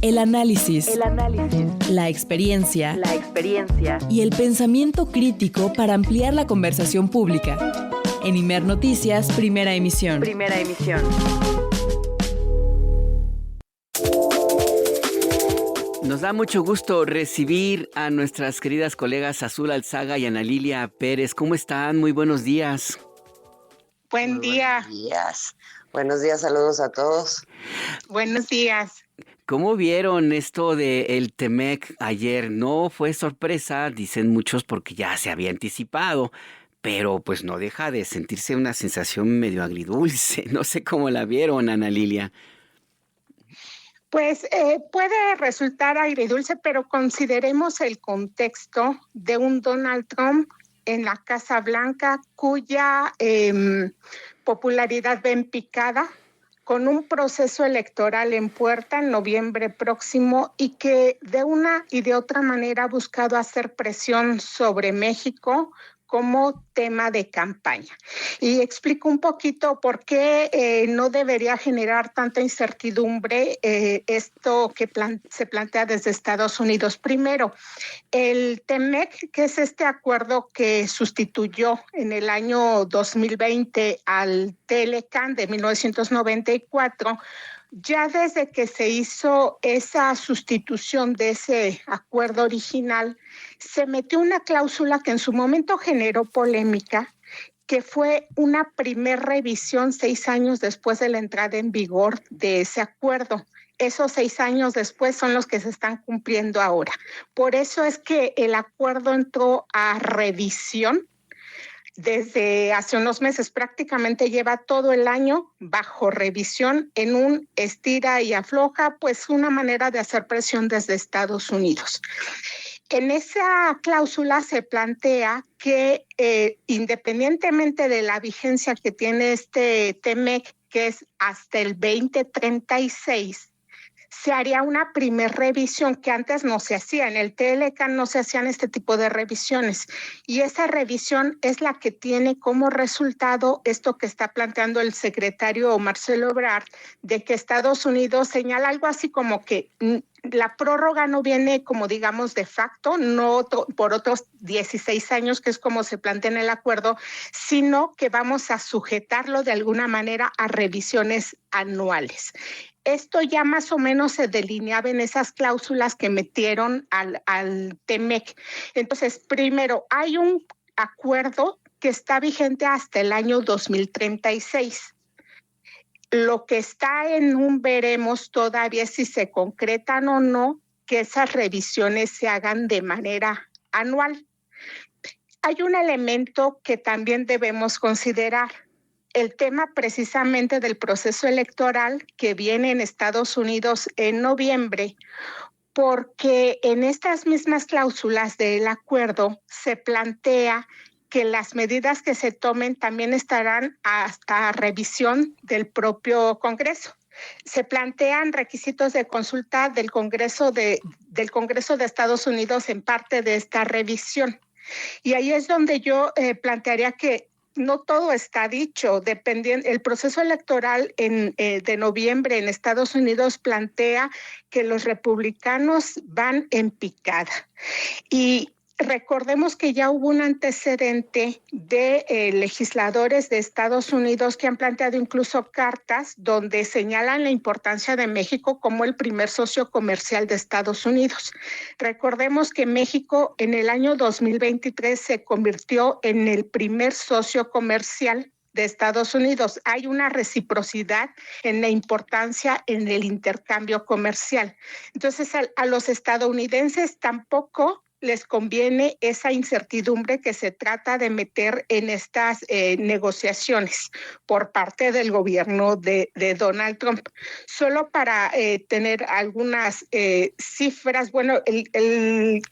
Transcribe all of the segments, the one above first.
El análisis, la experiencia y el pensamiento crítico para ampliar la conversación pública. En Imer Noticias, primera emisión. Nos da mucho gusto recibir a nuestras queridas colegas Azul Alzaga y Ana Lilia Pérez. ¿Cómo están? Muy buenos días. Buen día. Buenos días. Buenos días, saludos a todos. Buenos días. ¿Cómo vieron esto del TEMEC ayer? No fue sorpresa, dicen muchos, porque ya se había anticipado, pero pues no deja de sentirse una sensación medio agridulce. No sé cómo la vieron, Ana Lilia. Pues puede resultar agridulce, pero consideremos el contexto de un Donald Trump en la Casa Blanca, cuya popularidad va en picada, con un proceso electoral en puerta en noviembre próximo y que de una y de otra manera ha buscado hacer presión sobre México como tema de campaña. Y explico un poquito por qué no debería generar tanta incertidumbre esto que se plantea desde Estados Unidos. Primero, el TEMEC, que es este acuerdo que sustituyó en el año 2020 al TLCAN de 1994, ya desde que se hizo esa sustitución de ese acuerdo original, se metió una cláusula que en su momento generó polémica, que fue una primer revisión 6 años después de la entrada en vigor de ese acuerdo. Esos 6 años después son los que se están cumpliendo ahora. Por eso es que el acuerdo entró a revisión desde hace unos meses. Prácticamente lleva todo el año bajo revisión en un estira y afloja, pues una manera de hacer presión desde Estados Unidos. En esa cláusula se plantea que independientemente de la vigencia que tiene este TEMEC, que es hasta el 2036, se haría una primer revisión que antes no se hacía. En el TLCAN no se hacían este tipo de revisiones. Y esa revisión es la que tiene como resultado esto que está planteando el secretario Marcelo Ebrard, de que Estados Unidos señala algo así como que la prórroga no viene como digamos de facto, no por otros 16 años, que es como se plantea en el acuerdo, sino que vamos a sujetarlo de alguna manera a revisiones anuales. Esto ya más o menos se delineaba en esas cláusulas que metieron al TEMEC. Entonces, primero, hay un acuerdo que está vigente hasta el año 2036. Lo que está en un veremos todavía si se concretan o no que esas revisiones se hagan de manera anual. Hay un elemento que también debemos considerar. El tema precisamente del proceso electoral que viene en Estados Unidos en noviembre, porque en estas mismas cláusulas del acuerdo se plantea que las medidas que se tomen también estarán hasta revisión del propio Congreso. Se plantean requisitos de consulta del Congreso de Estados Unidos en parte de esta revisión. Y ahí es donde yo plantearía que no todo está dicho. Dependiendo, el proceso electoral de noviembre en Estados Unidos plantea que los republicanos van en picada. Y recordemos que ya hubo un antecedente de legisladores de Estados Unidos que han planteado incluso cartas donde señalan la importancia de México como el primer socio comercial de Estados Unidos. Recordemos que México en el año 2023 se convirtió en el primer socio comercial de Estados Unidos. Hay una reciprocidad en la importancia en el intercambio comercial. Entonces, a los estadounidenses tampoco les conviene esa incertidumbre que se trata de meter en estas negociaciones por parte del gobierno de Donald Trump. Solo para tener algunas cifras, bueno, el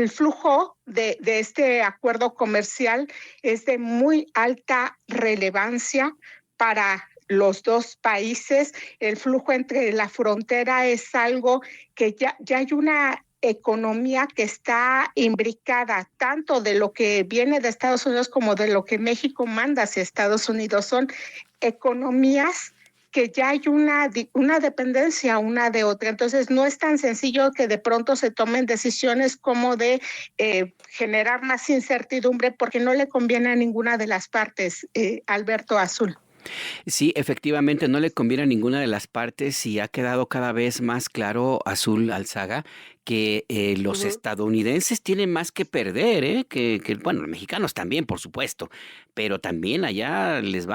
flujo de este acuerdo comercial es de muy alta relevancia para los dos países. El flujo entre la frontera es algo que ya hay una economía que está imbricada tanto de lo que viene de Estados Unidos como de lo que México manda hacia Estados Unidos. Son economías que ya hay una dependencia una de otra. Entonces no es tan sencillo que de pronto se tomen decisiones como de generar más incertidumbre, porque no le conviene a ninguna de las partes, Alberto Azul. Sí, efectivamente no le conviene a ninguna de las partes y ha quedado cada vez más claro, Azul Alzaga, que los estadounidenses tienen más que perder, bueno, los mexicanos también, por supuesto, pero también allá les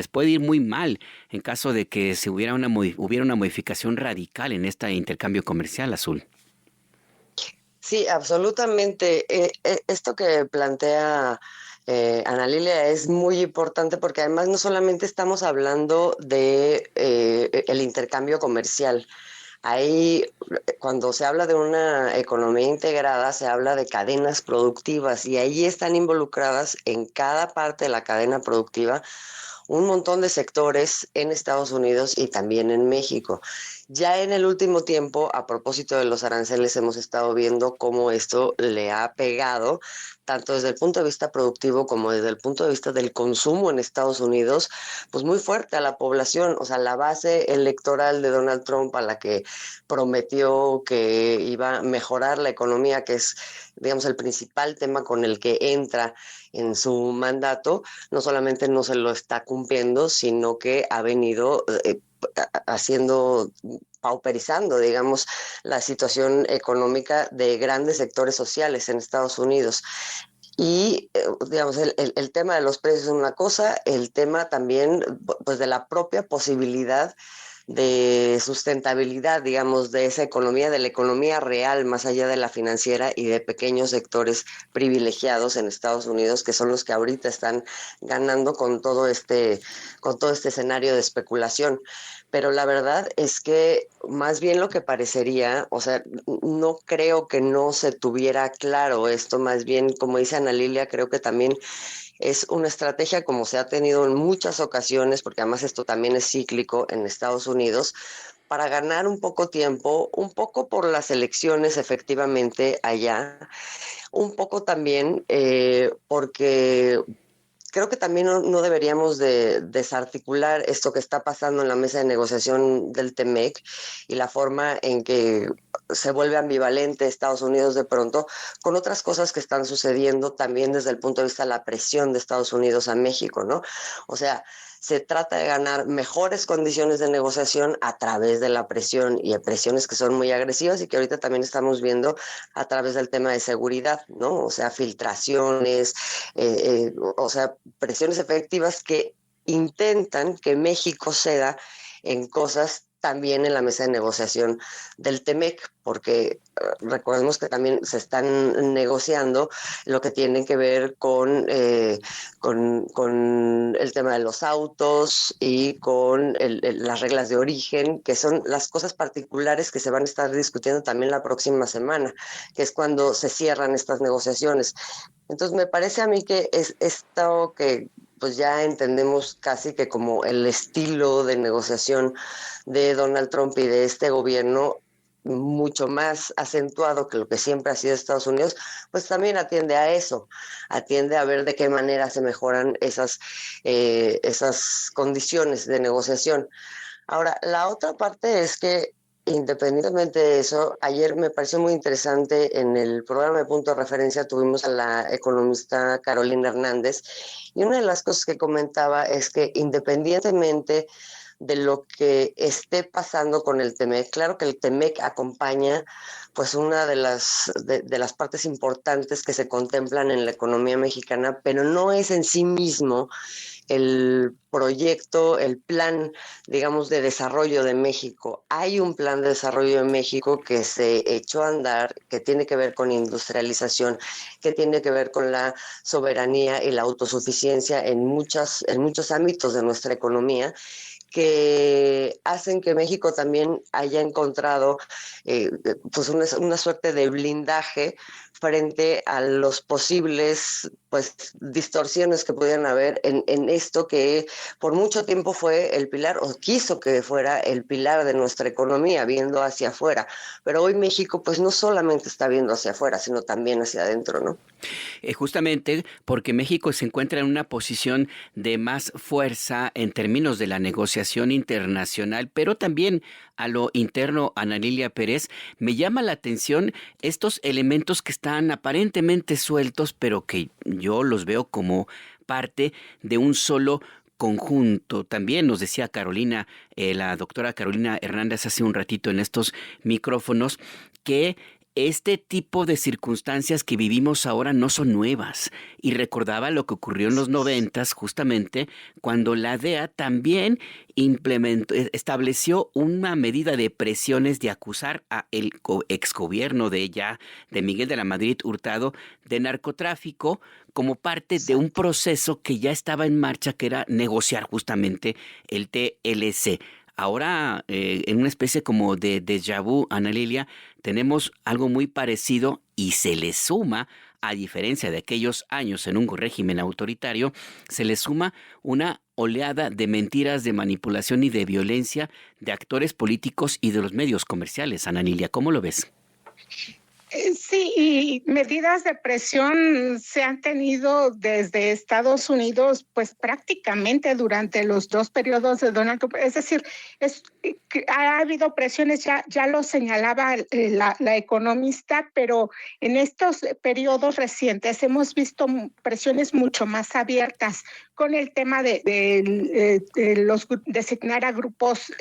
puede ir muy mal en caso de que se hubiera una modificación radical en este intercambio comercial, Azul. Sí, absolutamente. Esto que plantea Ana Lilia es muy importante porque además no solamente estamos hablando de el intercambio comercial. Ahí, cuando se habla de una economía integrada, se habla de cadenas productivas y ahí están involucradas en cada parte de la cadena productiva un montón de sectores en Estados Unidos y también en México. Ya en el último tiempo, a propósito de los aranceles, hemos estado viendo cómo esto le ha pegado, tanto desde el punto de vista productivo como desde el punto de vista del consumo en Estados Unidos, pues muy fuerte a la población. O sea, la base electoral de Donald Trump, a la que prometió que iba a mejorar la economía, que es, digamos, el principal tema con el que entra en su mandato, no solamente no se lo está cumpliendo, sino que ha venido pauperizando, digamos, la situación económica de grandes sectores sociales en Estados Unidos. Y, digamos, el tema de los precios es una cosa, el tema también, pues, de la propia posibilidad de sustentabilidad, digamos, de esa economía, de la economía real, más allá de la financiera y de pequeños sectores privilegiados en Estados Unidos, que son los que ahorita están ganando con todo este escenario de especulación. Pero la verdad es que más bien lo que parecería, o sea, no creo que no se tuviera claro esto, más bien, como dice Ana Lilia, creo que también es una estrategia como se ha tenido en muchas ocasiones, porque además esto también es cíclico en Estados Unidos, para ganar un poco tiempo, un poco por las elecciones efectivamente allá, un poco también porque creo que también no deberíamos de desarticular esto que está pasando en la mesa de negociación del TEMEC y la forma en que se vuelve ambivalente Estados Unidos de pronto con otras cosas que están sucediendo también desde el punto de vista de la presión de Estados Unidos a México, ¿no? O sea, se trata de ganar mejores condiciones de negociación a través de la presión y de presiones que son muy agresivas y que ahorita también estamos viendo a través del tema de seguridad, ¿no? O sea, filtraciones, o sea, presiones efectivas que intentan que México ceda en cosas también en la mesa de negociación del TEMEC, porque recordemos que también se están negociando lo que tiene que ver con el tema de los autos y con las reglas de origen, que son las cosas particulares que se van a estar discutiendo también la próxima semana, que es cuando se cierran estas negociaciones. Entonces me parece a mí que es esto que pues ya entendemos casi que como el estilo de negociación de Donald Trump y de este gobierno, mucho más acentuado que lo que siempre ha sido Estados Unidos, pues también atiende a eso, atiende a ver de qué manera se mejoran esas condiciones de negociación. Ahora, la otra parte es que independientemente de eso, ayer me pareció muy interesante en el programa de Punto de Referencia tuvimos a la economista Carolina Hernández y una de las cosas que comentaba es que independientemente de lo que esté pasando con el TEMEC, claro que el TEMEC acompaña pues una de las partes importantes que se contemplan en la economía mexicana, pero no es en sí mismo el proyecto, el plan, digamos, de desarrollo de México. Hay un plan de desarrollo de México que se echó a andar, que tiene que ver con industrialización, que tiene que ver con la soberanía y la autosuficiencia en muchos ámbitos de nuestra economía, que hacen que México también haya encontrado pues una suerte de blindaje frente a los posibles distorsiones que pudieran haber en esto que por mucho tiempo fue el pilar, o quiso que fuera el pilar de nuestra economía, viendo hacia afuera. Pero hoy México pues no solamente está viendo hacia afuera, sino también hacia adentro, ¿no? Justamente porque México se encuentra en una posición de más fuerza en términos de la negociación internacional, pero también a lo interno, Ana Lilia Pérez, me llama la atención estos elementos que están aparentemente sueltos, pero que yo los veo como parte de un solo conjunto. También nos decía Carolina, la doctora Carolina Hernández hace un ratito en estos micrófonos, que este tipo de circunstancias que vivimos ahora no son nuevas, y recordaba lo que ocurrió en los 90, justamente cuando la DEA también estableció una medida de presiones de acusar a el exgobierno de Miguel de la Madrid Hurtado de narcotráfico como parte de un proceso que ya estaba en marcha, que era negociar justamente el TLC. Ahora, en una especie como de déjà vu, Ana Lilia, tenemos algo muy parecido y se le suma, a diferencia de aquellos años en un régimen autoritario, se le suma una oleada de mentiras, de manipulación y de violencia de actores políticos y de los medios comerciales. Ana Lilia, ¿cómo lo ves? Sí, y medidas de presión se han tenido desde Estados Unidos, pues prácticamente durante los dos periodos de Donald Trump. Es decir, ha habido presiones, ya lo señalaba la economista, pero en estos periodos recientes hemos visto presiones mucho más abiertas con el tema de designar a grupos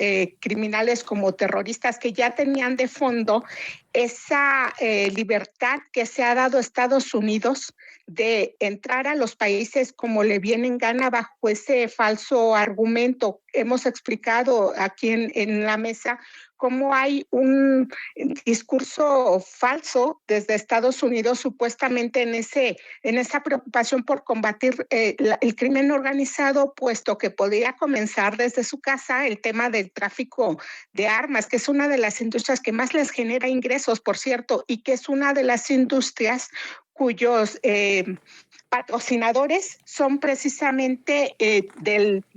criminales como terroristas, que ya tenían de fondo esa libertad que se ha dado a Estados Unidos de entrar a los países como le viene en gana bajo ese falso argumento. Hemos explicado aquí en la mesa cómo hay un discurso falso desde Estados Unidos supuestamente en esa preocupación por combatir el crimen organizado, puesto que podría comenzar desde su casa el tema del tráfico de armas, que es una de las industrias que más les genera ingresos, por cierto, y que es una de las industrias cuyos patrocinadores son precisamente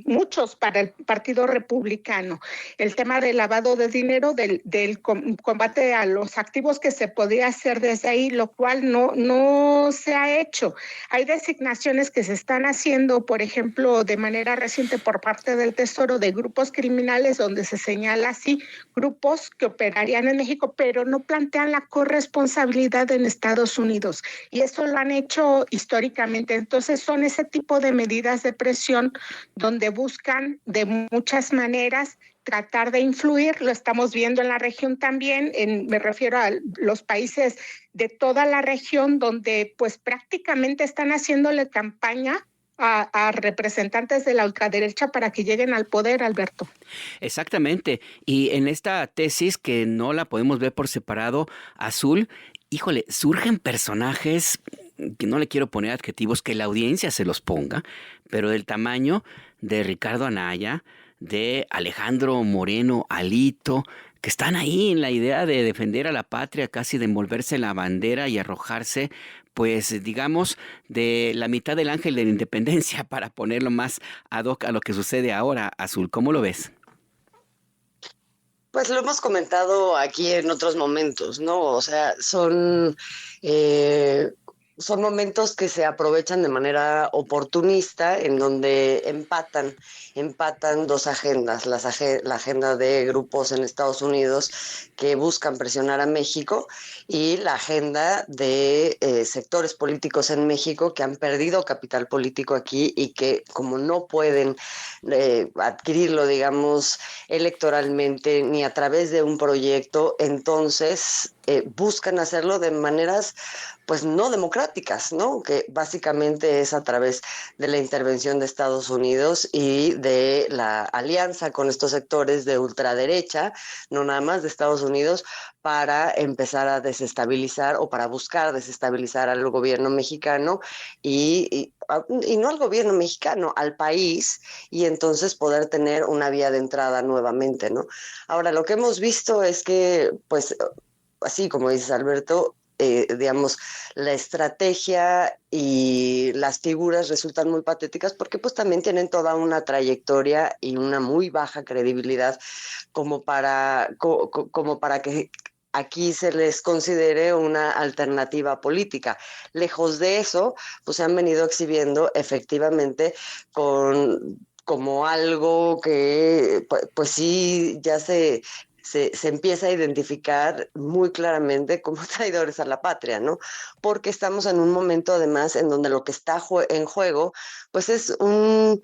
muchos para el Partido Republicano. El tema del lavado de dinero, del combate a los activos, que se podía hacer desde ahí, lo cual no se ha hecho. Hay designaciones que se están haciendo, por ejemplo, de manera reciente por parte del Tesoro, de grupos criminales, donde se señala así grupos que operarían en México, pero no plantean la corresponsabilidad en Estados Unidos. Y eso lo han hecho históricamente. Entonces son ese tipo de medidas de presión donde buscan de muchas maneras tratar de influir. Lo estamos viendo en la región también, me refiero a los países de toda la región, donde pues prácticamente están haciéndole campaña a representantes de la ultraderecha para que lleguen al poder, Alberto. Exactamente. Y en esta tesis, que no la podemos ver por separado, Azul, híjole, surgen personajes que no le quiero poner adjetivos, que la audiencia se los ponga, pero del tamaño de Ricardo Anaya, de Alejandro Moreno Alito, que están ahí en la idea de defender a la patria, casi de envolverse la bandera y arrojarse, pues digamos, de la mitad del ángel de la independencia, para ponerlo más ad hoc a lo que sucede ahora. Azul, ¿cómo lo ves? Pues lo hemos comentado aquí en otros momentos, ¿no? O sea, son momentos que se aprovechan de manera oportunista, en donde empatan dos agendas, la agenda de grupos en Estados Unidos que buscan presionar a México, y la agenda de sectores políticos en México que han perdido capital político aquí y que, como no pueden adquirirlo, digamos, electoralmente ni a través de un proyecto, entonces buscan hacerlo de maneras pues no democráticas, ¿no? Que básicamente es a través de la intervención de Estados Unidos y de la alianza con estos sectores de ultraderecha, no nada más de Estados Unidos, para empezar a desestabilizar, o para buscar desestabilizar al gobierno mexicano y no al gobierno mexicano, al país, y entonces poder tener una vía de entrada nuevamente, ¿no? Ahora, lo que hemos visto es que, pues, así como dices, Alberto, digamos, la estrategia y las figuras resultan muy patéticas porque pues también tienen toda una trayectoria y una muy baja credibilidad como como para que aquí se les considere una alternativa política. Lejos de eso, pues se han venido exhibiendo efectivamente como algo que pues sí ya se empieza a identificar muy claramente como traidores a la patria, ¿no? Porque estamos en un momento además en donde lo que está en juego pues es un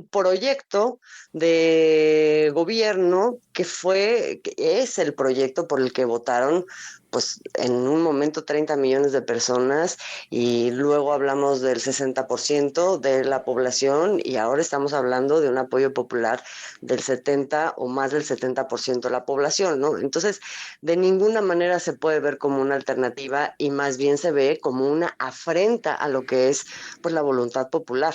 proyecto de gobierno que es el proyecto por el que votaron pues en un momento 30 millones de personas y luego hablamos del 60% de la población y ahora estamos hablando de un apoyo popular del 70 o más del 70% de la población, ¿no? Entonces, de ninguna manera se puede ver como una alternativa y más bien se ve como una afrenta a lo que es pues la voluntad popular.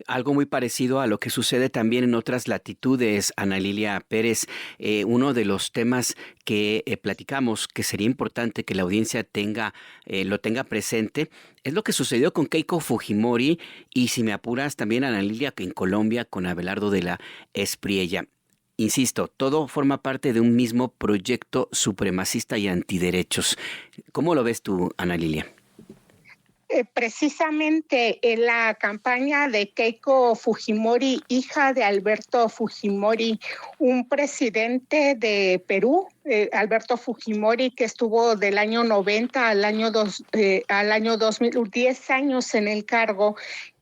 Algo muy parecido a lo que sucede también en otras latitudes, Ana Lilia Pérez. Uno de los temas que platicamos que sería importante que la audiencia lo tenga presente es lo que sucedió con Keiko Fujimori y, si me apuras, también, Ana Lilia, que en Colombia con Abelardo de la Espriella. Insisto, todo forma parte de un mismo proyecto supremacista y antiderechos. ¿Cómo lo ves tú, Ana Lilia? Precisamente en la campaña de Keiko Fujimori, hija de Alberto Fujimori, un presidente de Perú, Alberto Fujimori, que estuvo del año 90 al año 2000, 10 años en el cargo,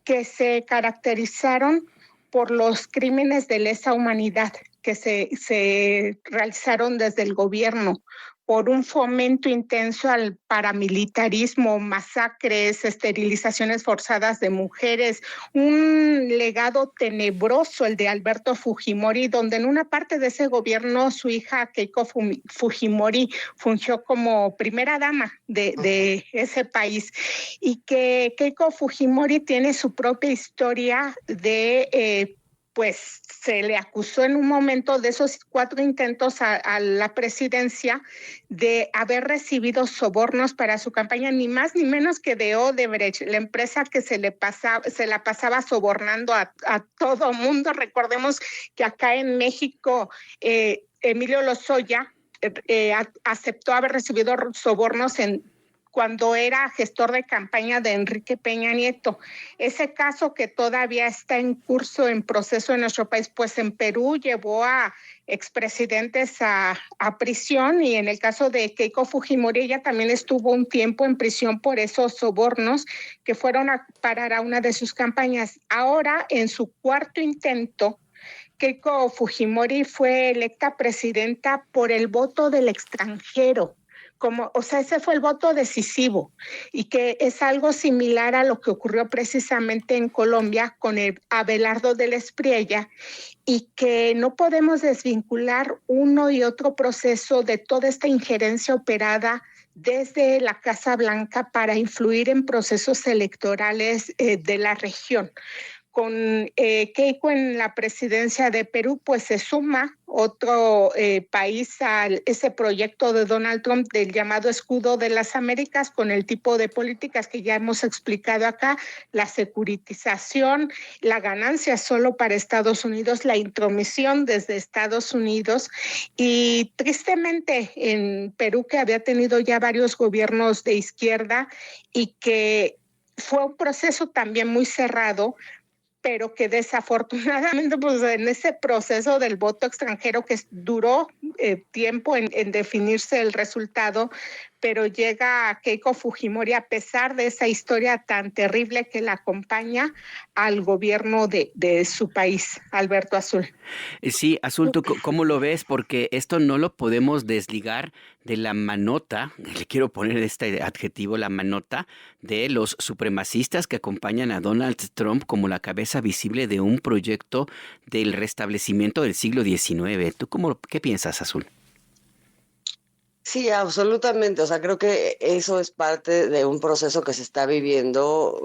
que se caracterizaron por los crímenes de lesa humanidad que se realizaron desde el gobierno, por un fomento intenso al paramilitarismo, masacres, esterilizaciones forzadas de mujeres, un legado tenebroso el de Alberto Fujimori, donde en una parte de ese gobierno su hija Keiko Fujimori fungió como primera dama de ese país, y que Keiko Fujimori tiene su propia historia de pues se le acusó en un momento de esos 4 intentos a la presidencia de haber recibido sobornos para su campaña, ni más ni menos que de Odebrecht, la empresa que se la pasaba sobornando a todo mundo. Recordemos que acá en México, Emilio Lozoya aceptó haber recibido sobornos cuando era gestor de campaña de Enrique Peña Nieto. Ese caso, que todavía está en curso, en proceso en nuestro país, pues en Perú llevó a expresidentes a prisión, y en el caso de Keiko Fujimori, ella también estuvo un tiempo en prisión por esos sobornos que fueron a parar a una de sus campañas. Ahora, en su 4º intento, Keiko Fujimori fue electa presidenta por el voto del extranjero. Ese fue el voto decisivo, y que es algo similar a lo que ocurrió precisamente en Colombia con el Abelardo de la Espriella, y que no podemos desvincular uno y otro proceso de toda esta injerencia operada desde la Casa Blanca para influir en procesos electorales de la región. Con Keiko en la presidencia de Perú, pues se suma otro país a ese proyecto de Donald Trump del llamado escudo de las Américas, con el tipo de políticas que ya hemos explicado acá: la securitización, la ganancia solo para Estados Unidos, la intromisión desde Estados Unidos, y tristemente en Perú, que había tenido ya varios gobiernos de izquierda y que fue un proceso también muy cerrado, pero que desafortunadamente pues en ese proceso del voto extranjero, que duró tiempo en definirse el resultado, pero llega a Keiko Fujimori, a pesar de esa historia tan terrible que la acompaña, al gobierno de su país, Alberto Azul. Sí, Azul, ¿tú cómo lo ves? Porque esto no lo podemos desligar de la manota, le quiero poner este adjetivo, la manota de los supremacistas que acompañan a Donald Trump como la cabeza visible de un proyecto del restablecimiento del siglo XIX. ¿Tú qué piensas, Azul? Sí, absolutamente. O sea, creo que eso es parte de un proceso que se está viviendo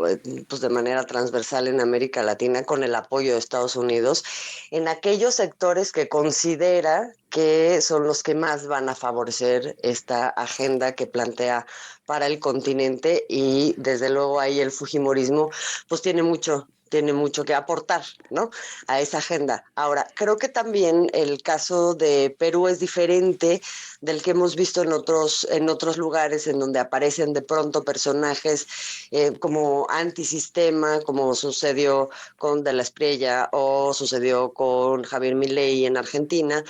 pues de manera transversal en América Latina con el apoyo de Estados Unidos en aquellos sectores que considera que son los que más van a favorecer esta agenda que plantea para el continente, y desde luego ahí el fujimorismo pues tiene mucho que aportar, ¿no?, a esa agenda. Ahora, creo que también el caso de Perú es diferente del que hemos visto en otros lugares, en donde aparecen de pronto personajes como antisistema, como sucedió con De la Espriella o sucedió con Javier Milei en Argentina,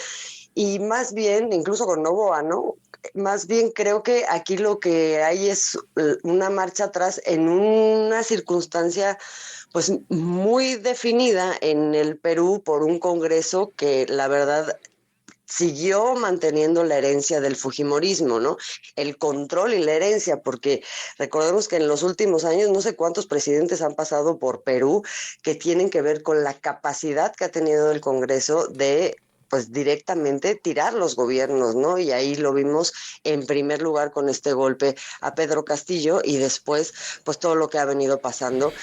y más bien, incluso con Noboa, ¿no? Más bien creo que aquí lo que hay es una marcha atrás en una circunstancia pues muy definida en el Perú por un Congreso que la verdad siguió manteniendo la herencia del fujimorismo, ¿no? El control y la herencia, porque recordemos que en los últimos años no sé cuántos presidentes han pasado por Perú que tienen que ver con la capacidad que ha tenido el Congreso de pues directamente tirar los gobiernos, ¿no? Y ahí lo vimos en primer lugar con este golpe a Pedro Castillo, y después pues todo lo que ha venido pasando.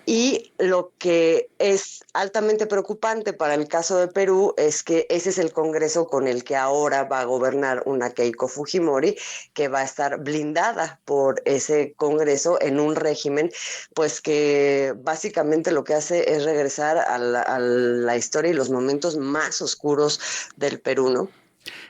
Y lo que es altamente preocupante para el caso de Perú es que ese es el Congreso con el que ahora va a gobernar una Keiko Fujimori, que va a estar blindada por ese Congreso en un régimen pues que básicamente lo que hace es regresar a la historia y los momentos más oscuros del Perú, ¿no?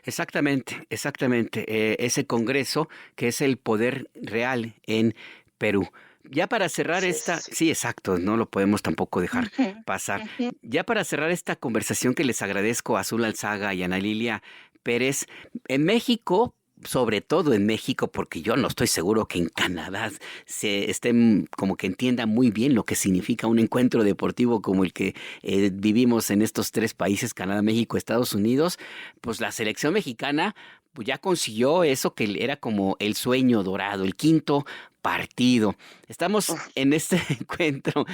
Exactamente, exactamente. Ese Congreso que es el poder real en Perú. Ya para cerrar Así esta, es. sí, exacto, no lo podemos tampoco dejar Ujú, pasar. ujú. Ya para cerrar esta conversación que les agradezco a Azul Alzaga y Ana Lilia Pérez, en México, sobre todo en México, porque yo no estoy seguro que en Canadá se estén como que entiendan muy bien lo que significa un encuentro deportivo como el que vivimos en estos tres países, Canadá, México, Estados Unidos, pues la selección mexicana pues ya consiguió eso que era como el sueño dorado, el quinto partido. Estamos en este encuentro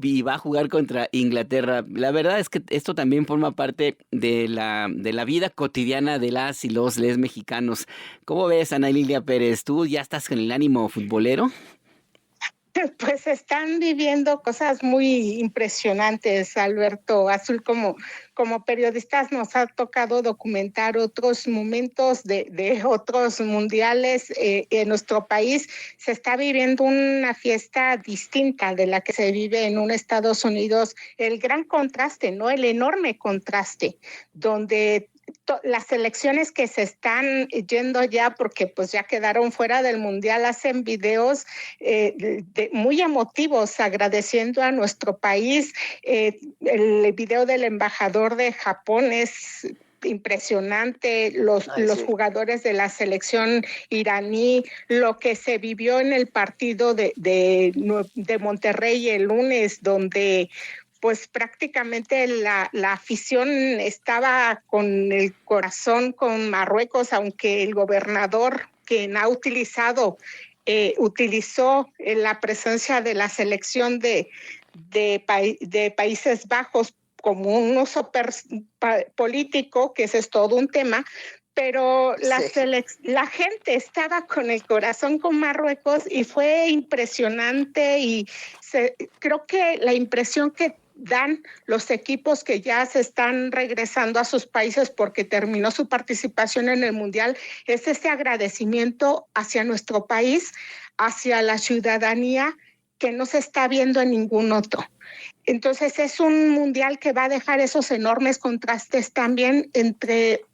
y va a jugar contra Inglaterra. La verdad es que esto también forma parte de la vida cotidiana de las y los les mexicanos. ¿Cómo ves, Ana Lilia Pérez? ¿Tú ya estás con el ánimo futbolero? Pues están viviendo cosas muy impresionantes, Alberto Azul. Como periodistas nos ha tocado documentar otros momentos de otros mundiales. En nuestro país se está viviendo una fiesta distinta de la que se vive en un Estados Unidos. El gran contraste, ¿no? El enorme contraste, donde las selecciones que se están yendo ya porque pues ya quedaron fuera del mundial hacen videos muy emotivos agradeciendo a nuestro país. El video del embajador de Japón es impresionante, los Sí. jugadores de la selección iraní, lo que se vivió en el partido de Monterrey el lunes, donde pues prácticamente la afición estaba con el corazón con Marruecos, aunque el gobernador quien ha utilizó la presencia de la selección de Países Bajos como un uso político, que ese es todo un tema, pero Sí. la gente estaba con el corazón con Marruecos y fue impresionante, y creo que la impresión que dan los equipos que ya se están regresando a sus países porque terminó su participación en el Mundial es ese agradecimiento hacia nuestro país, hacia la ciudadanía que no se está viendo en ningún otro. Entonces es un Mundial que va a dejar esos enormes contrastes también entre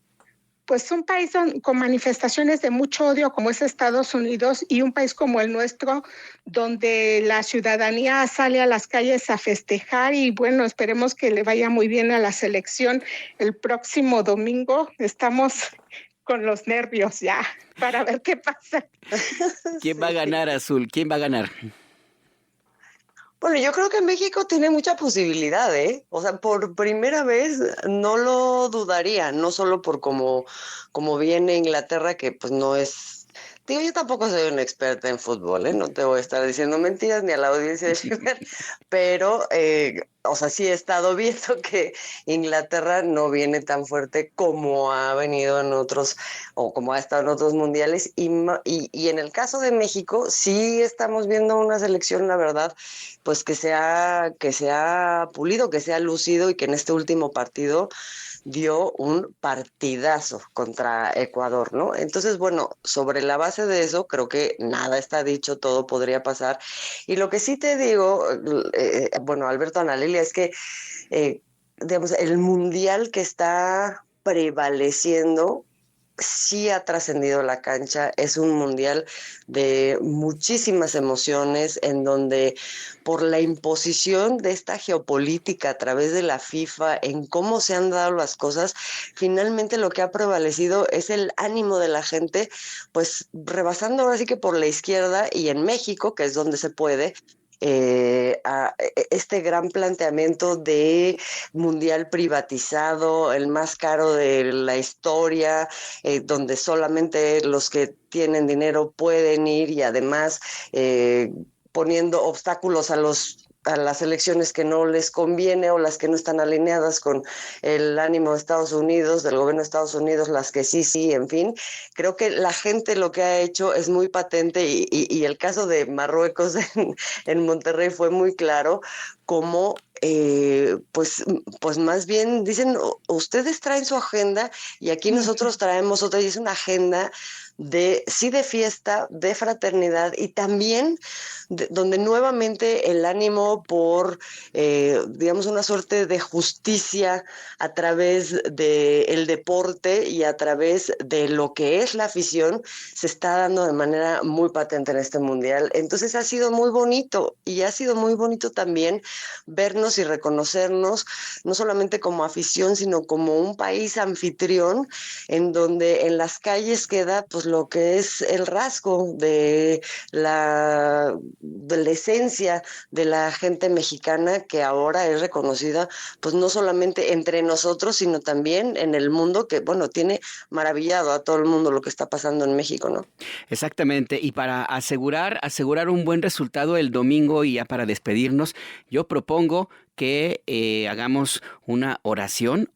pues un país con manifestaciones de mucho odio como es Estados Unidos y un país como el nuestro, donde la ciudadanía sale a las calles a festejar. Y bueno, esperemos que le vaya muy bien a la selección el próximo domingo. Estamos con los nervios ya para ver qué pasa. ¿Quién va a Sí. ganar, Azul? ¿Quién va a ganar? Bueno, yo creo que México tiene mucha posibilidad, ¿eh? O sea, por primera vez no lo dudaría, no solo por como viene Inglaterra, que pues no es... Digo, yo tampoco soy una experta en fútbol, ¿eh? No te voy a estar diciendo mentiras ni a la audiencia de Chiver, pero, o sea, sí he estado viendo que Inglaterra no viene tan fuerte como ha venido en otros, o como ha estado en otros mundiales, y en el caso de México, sí estamos viendo una selección, la verdad, pues que se ha pulido, que se ha lucido, y que en este último partido dio un partidazo contra Ecuador, ¿no? Entonces, bueno, sobre la base de eso, creo que nada está dicho, todo podría pasar. Y lo que sí te digo, bueno, Alberto, Ana Lilia, es que, digamos, el mundial que está prevaleciendo sí ha trascendido la cancha, es un mundial de muchísimas emociones en donde por la imposición de esta geopolítica a través de la FIFA, en cómo se han dado las cosas, finalmente lo que ha prevalecido es el ánimo de la gente, pues rebasando ahora sí que por la izquierda y en México, que es donde se puede, a este gran planteamiento de mundial privatizado, el más caro de la historia, donde solamente los que tienen dinero pueden ir y además poniendo obstáculos a las elecciones que no les conviene o las que no están alineadas con el ánimo de Estados Unidos, del gobierno de Estados Unidos, las que sí, en fin. Creo que la gente lo que ha hecho es muy patente y el caso de Marruecos en Monterrey fue muy claro como pues más bien dicen, ustedes traen su agenda y aquí nosotros traemos otra, y es una agenda de fiesta, de fraternidad y también donde nuevamente el ánimo por, digamos, una suerte de justicia a través del deporte y a través de lo que es la afición se está dando de manera muy patente en este mundial. Entonces ha sido muy bonito y ha sido muy bonito también vernos y reconocernos, no solamente como afición, sino como un país anfitrión en donde en las calles queda pues lo que es el rasgo de la esencia de la gente mexicana que ahora es reconocida pues no solamente entre nosotros, sino también en el mundo que, bueno, tiene maravillado a todo el mundo lo que está pasando en México, ¿no? Exactamente, y para asegurar un buen resultado el domingo y ya para despedirnos, yo propongo que hagamos una oración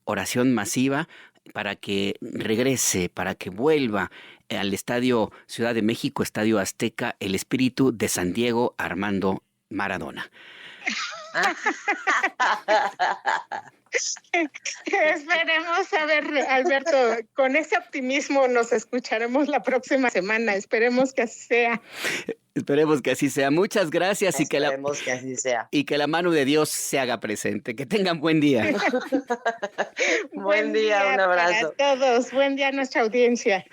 masiva para que regrese, para que vuelva al Estadio Ciudad de México, Estadio Azteca, el espíritu de San Diego Armando Maradona. Esperemos, a ver, Alberto, con ese optimismo nos escucharemos la próxima semana. Esperemos que así sea. Esperemos que así sea. Muchas gracias Esperemos que así sea. Y que la mano de Dios se haga presente. Que tengan buen día. Buen día, un abrazo. Para todos. Buen día a nuestra audiencia.